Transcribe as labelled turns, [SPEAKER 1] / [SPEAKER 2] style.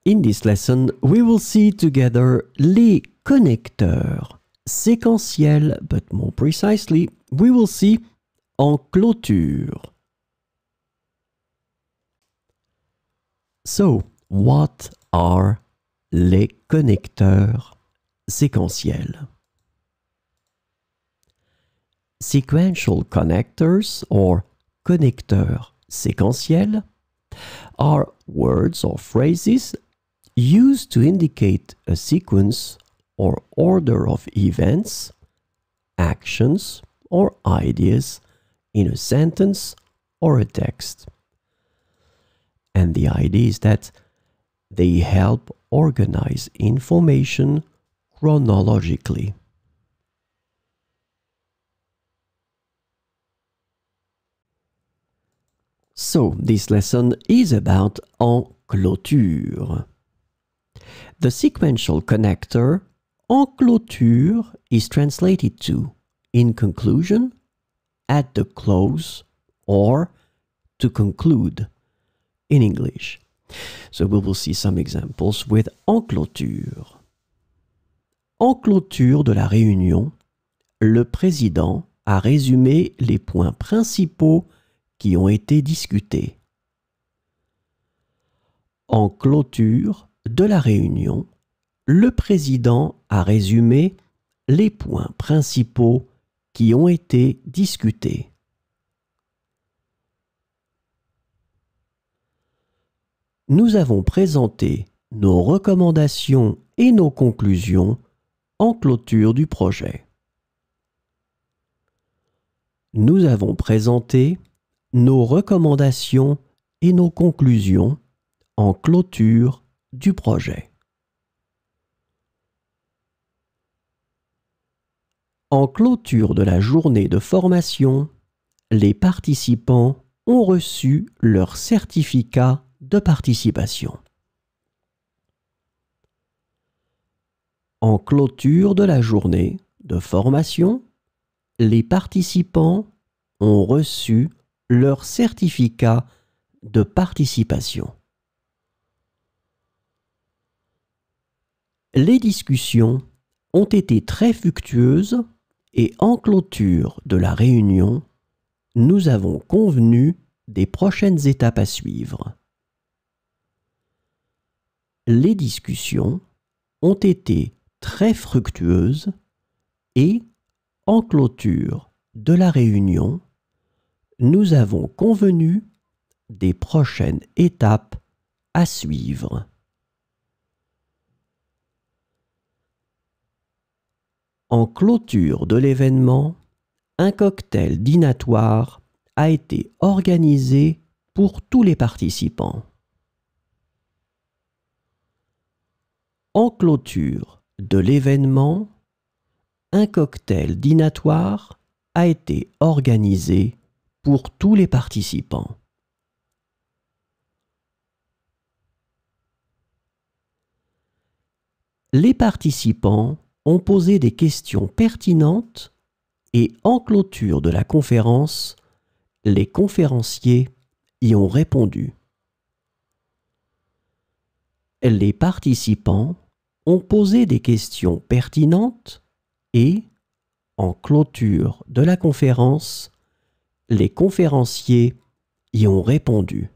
[SPEAKER 1] In this lesson, we will see together les connecteurs séquentiels, but more precisely, we will see en clôture. So, what are les connecteurs séquentiels? Sequential connectors, or connecteurs séquentiels, are words or phrases used to indicate a sequence or order of events, actions, or ideas in a sentence or a text. And the idea is that they help organize information chronologically. So, this lesson is about en clôture. The sequential connector en clôture is translated to in conclusion, at the close, or to conclude in English. So we will see some examples with en clôture. En clôture de la réunion, le président a résumé les points principaux qui ont été discutés. En clôture de la réunion, le président a résumé les points principaux qui ont été discutés. Nous avons présenté nos recommandations et nos conclusions en clôture du projet. Nous avons présenté nos recommandations et nos conclusions en clôture du projet. En clôture de la journée de formation, les participants ont reçu leur certificat de participation. En clôture de la journée de formation, les participants ont reçu leur certificat de participation. Les discussions ont été très fructueuses et en clôture de la réunion, nous avons convenu des prochaines étapes à suivre. Les discussions ont été très fructueuses et en clôture de la réunion, nous avons convenu des prochaines étapes à suivre. En clôture de l'événement, un cocktail dînatoire a été organisé pour tous les participants. En clôture de l'événement, un cocktail dînatoire a été organisé pour tous les participants. Les participants ont posé des questions pertinentes et en clôture de la conférence, les conférenciers y ont répondu. Les participants ont posé des questions pertinentes et, en clôture de la conférence, les conférenciers y ont répondu.